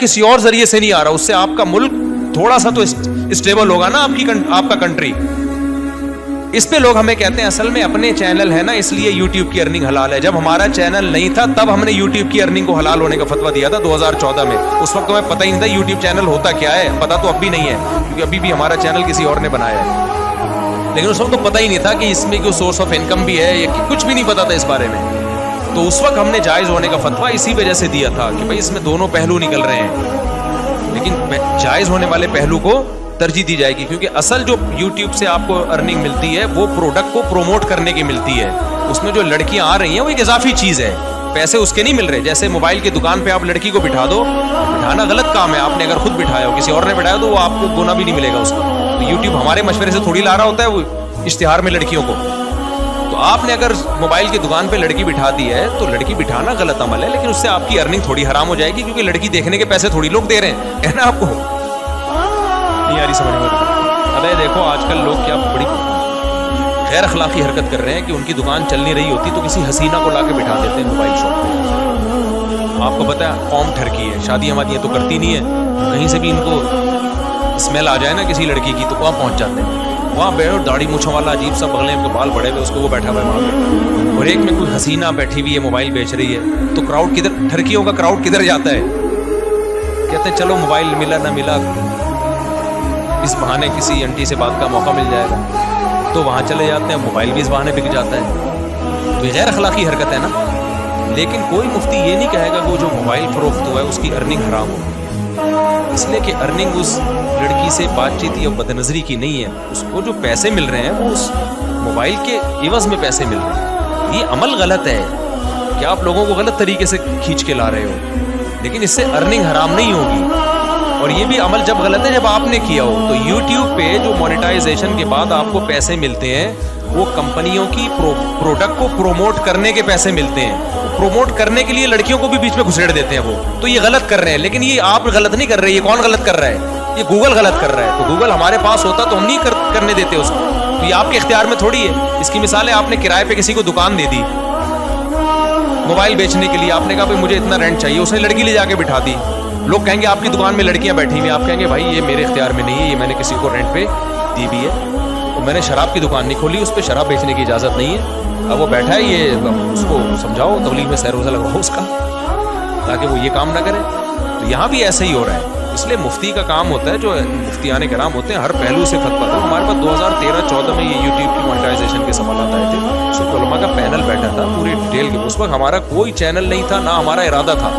کسی اور ذریعے سے نہیں آ رہا, اس سے آپ کا ملک تھوڑا سا تو اسٹیبل ہوگا نا, آپ کا کنٹری. اس پہ لوگ ہمیں کہتے ہیں اصل میں اپنے چینل ہے نا اس لیے یوٹیوب کی ارننگ حلال ہے. جب ہمارا چینل نہیں تھا تب ہم نے یوٹیوب کی ارننگ کو حلال ہونے کا فتویٰ دیا تھا 2014 میں. اس وقت ہمیں پتہ ہی نہیں تھا یوٹیوب چینل ہوتا کیا ہے, پتہ تو اب بھی نہیں ہے کیونکہ ابھی بھی ہمارا چینل کسی اور نے بنایا ہے, لیکن اس وقت تو پتہ ہی نہیں تھا کہ اس میں کوئی سورس آف انکم بھی ہے, یا کچھ بھی نہیں پتا تھا اس بارے میں. تو اس وقت ہم نے جائز ہونے کا فتویٰ اسی وجہ سے دیا تھا کہ بھائی اس میں دونوں پہلو نکل رہے ہیں, لیکن جائز ہونے والے پہلو کو ترجیح دی جائے گی, کیونکہ اصل جو یوٹیوب سے آپ کو ارننگ ملتی ہے وہ پروڈکٹ کو پروموٹ کرنے کی ملتی ہے. اس میں جو لڑکیاں آ رہی ہیں وہ ایک اضافی چیز ہے, پیسے اس کے نہیں مل رہے. جیسے موبائل کی دکان پہ آپ لڑکی کو بٹھا دو, بٹھانا غلط کام ہے, آپ نے اگر خود بٹھایا ہو کسی اور نے بٹھایا تو وہ آپ کو گنا بھی نہیں ملے گا اس کا. تو یوٹیوب ہمارے مشورے سے تھوڑی لا رہا ہوتا ہے وہ اشتہار میں لڑکیوں کو. تو آپ نے اگر موبائل کی دکان پہ لڑکی بٹھا دی ہے تو لڑکی بٹھانا غلط عمل ہے, لیکن اس سے آپ کی ارننگ تھوڑی حرام ہو جائے گی, کیونکہ لڑکی دیکھنے کے پیسے تھوڑی لوگ دے رہے ہیں, ہے نا. آپ کو نہیں آ رہی سمجھ میں؟ ابے دیکھو آج کل لوگ کیا بڑی غیر اخلاقی حرکت کر رہے ہیں کہ ان کی دکان چل نہیں رہی ہوتی تو کسی حسینہ کو لا کے بٹھا دیتے ہیں موبائل شاپ پہ. آپ کو پتہ ہے قوم ٹھرکی ہے, شادیاں وادیاں تو کرتی نہیں ہے, کہیں سے بھی ان کو اسمیل آ جائے نا کسی لڑکی کی تو وہاں پہنچ جاتے ہیں. وہاں بیٹھو داڑھی مونچھوں والا عجیب سا بغلیں کے بال بڑے ہوئے اس کو وہ بیٹھا ہوا ہے وہاں پہ, اور ایک میں کوئی حسینہ بیٹھی ہوئی ہے موبائل بیچ رہی ہے. تو کراؤڈ کدھر, ٹھرکیوں کا کراؤڈ کدھر جاتا ہے؟ کہتے ہیں چلو موبائل ملا نہ ملا اس بہانے کسی انٹی سے بات کا موقع مل جائے گا, تو وہاں چلے جاتے ہیں, موبائل بھی اس بہانے بک جاتا ہے. تو یہ غیر اخلاقی حرکت ہے نا. لیکن کوئی مفتی یہ نہیں کہے گا کہ وہ جو موبائل فروخت ہوا ہے اس کی ارننگ حرام ہو, اس لیے کہ ارننگ اس لڑکی سے بات چیت یا بد نظری کی نہیں ہے. اس کو جو پیسے مل رہے ہیں وہ اس موبائل کے عوض میں پیسے مل رہے ہیں. یہ عمل غلط ہے کہ آپ لوگوں کو غلط طریقے سے کھینچ کے لا رہے ہو, لیکن اس سے ارننگ حرام نہیں ہوگی. اور یہ بھی عمل جب غلط ہے جب آپ نے کیا ہو. تو یوٹیوب پہ جو مونیٹائزیشن کے بعد آپ کو پیسے ملتے ہیں وہ کمپنیوں کی پروڈکٹ کو پروموٹ کرنے کے پیسے ملتے ہیں. پروموٹ کرنے کے لیے لڑکیوں کو بھی بیچ میں گھسیڑ دیتے ہیں وہ, تو یہ غلط کر رہے ہیں. لیکن یہ آپ غلط نہیں کر رہے, یہ کون غلط کر رہا ہے؟ یہ گوگل غلط کر رہا ہے. تو گوگل ہمارے پاس ہوتا تو ہم نہیں کرنے دیتے اس کو, تو یہ آپ کے اختیار میں تھوڑی ہے. اس کی مثال ہے آپ نے کرائے پہ کسی کو دکان دے دی موبائل بیچنے کے لیے, آپ نے کہا بھائی مجھے اتنا رینٹ چاہیے, اس نے لڑکی لے جا کے بٹھا دی. لوگ کہیں گے آپ کی دکان میں لڑکیاں بیٹھی ہوئی ہیں, آپ کہیں گے بھائی یہ میرے اختیار میں نہیں ہے, یہ میں نے کسی کو رینٹ پہ دی بھی ہے. تو میں نے شراب کی دکان نہیں کھولی, اس پہ شراب بیچنے کی اجازت نہیں ہے. اب وہ بیٹھا ہے, یہ اس کو سمجھاؤ, تبلیغ میں سیر روزہ لگواؤ اس کا, تاکہ وہ یہ کام نہ کرے. تو یہاں بھی ایسے ہی ہو رہا ہے. اس لیے مفتی کا کام ہوتا ہے, جو مفتیان کرام ہوتے ہیں ہر پہلو سے فتویٰ دو. ہمارے پاس 2013-14 میں یہ یوٹیوب کی مونیٹائزیشن کے سوالات آئے تھے, اس وقت علماء کا پینل بیٹھا تھا پوری ڈیٹیل کے. اس وقت ہمارا کوئی چینل نہیں تھا, نہ ہمارا ارادہ تھا,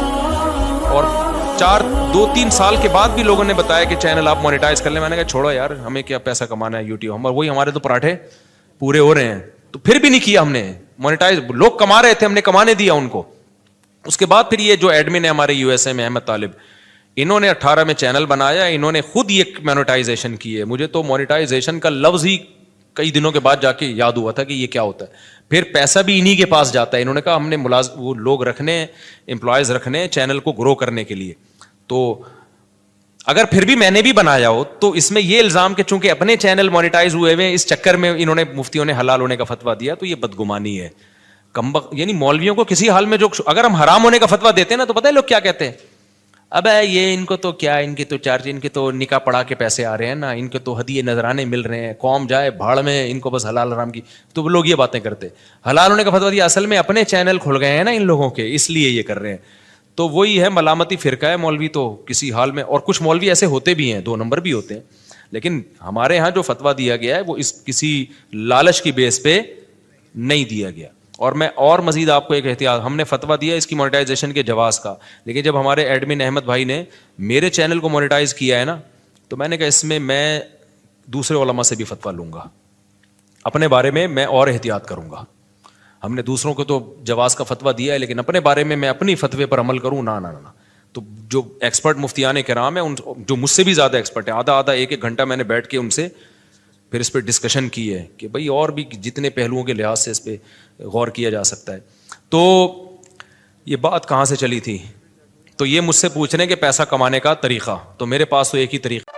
اور 2-3 سال کے بعد بھی لوگوں نے بتایا کہ چینل آپ مونیٹائز کر لیں. میں نے کہا چھوڑو یار, ہمیں کیا پیسہ کمانا ہے یوٹیوب, ہم وہی ہمارے تو پراٹھے پورے ہو رہے ہیں. تو پھر بھی نہیں کیا ہم نے مونیٹائز, لوگ کما رہے تھے, ہم نے کمانے دیا ان کو. اس کے بعد پھر یہ جو ایڈمن ہے ہمارے یو ایس اے میں احمد طالب, انہوں نے 18 میں چینل بنایا, انہوں نے خود یہ مونیٹائزیشن کی ہے. مجھے تو مونیٹائزیشن کا لفظ ہی کئی دنوں کے بعد جا کے یاد ہوا تھا کہ یہ کیا ہوتا ہے. پھر پیسہ بھی انہی کے پاس جاتا ہے. انہوں نے کہا ہم نے وہ لوگ رکھنے, امپلائیز رکھنے چینل کو گرو کرنے کے لیے. تو اگر پھر بھی میں نے بھی بنایا ہو تو اس میں یہ الزام کہ چونکہ اپنے چینل مونیٹائز ہوئے ہوئے اس چکر میں انہوں نے مفتیوں نے حلال ہونے کا فتویٰ دیا, تو یہ بدگمانی ہے. یعنی مولویوں کو کسی حال میں جو, اگر ہم حرام ہونے کا فتویٰ دیتے ہیں نا تو پتہ ہے لوگ کیا کہتے ہیں, اب یہ ان کو تو کیا, ان کے تو چارج, ان کے تو نکاح پڑھا کے پیسے آ رہے ہیں نا, ان کے تو ہدیے نذرانے مل رہے ہیں, قوم جائے بھاڑ میں, ان کو بس حلال حرام کی. تو لوگ یہ باتیں کرتے حلال ہونے کا فتویٰ دیا, اصل میں اپنے چینل کھل گئے ہیں نا ان لوگوں کے, اس لیے یہ کر رہے ہیں. تو وہی ہے ملامتی فرقہ ہے مولوی تو کسی حال میں. اور کچھ مولوی ایسے ہوتے بھی ہیں, 2 نمبر بھی ہوتے ہیں, لیکن ہمارے ہاں جو فتویٰ دیا گیا ہے وہ اس کسی لالچ کی بیس پہ نہیں دیا گیا. اور میں اور مزید آپ کو ایک احتیاط, ہم نے فتویٰ دیا اس کی مونیٹائزیشن کے جواز کا, لیکن جب ہمارے ایڈمن احمد بھائی نے میرے چینل کو مونیٹائز کیا ہے نا, تو میں نے کہا اس میں دوسرے علماء سے بھی فتویٰ لوں گا, اپنے بارے میں اور احتیاط کروں گا. ہم نے دوسروں کو تو جواز کا فتویٰ دیا ہے, لیکن اپنے بارے میں اپنی فتوے پر عمل کروں نہ. تو جو ایکسپرٹ مفتیان کرام ہیں, جو مجھ سے بھی زیادہ ایکسپرٹ ہیں, آدھا 1 گھنٹہ میں نے بیٹھ کے ان سے پھر اس پہ ڈسکشن کی ہے کہ بھائی اور بھی جتنے پہلوؤں کے لحاظ سے اس پہ غور کیا جا سکتا ہے. تو یہ بات کہاں سے چلی تھی؟ تو یہ مجھ سے پوچھ رہے ہیں کہ پیسہ کمانے کا طریقہ, تو میرے پاس تو ایک ہی طریقہ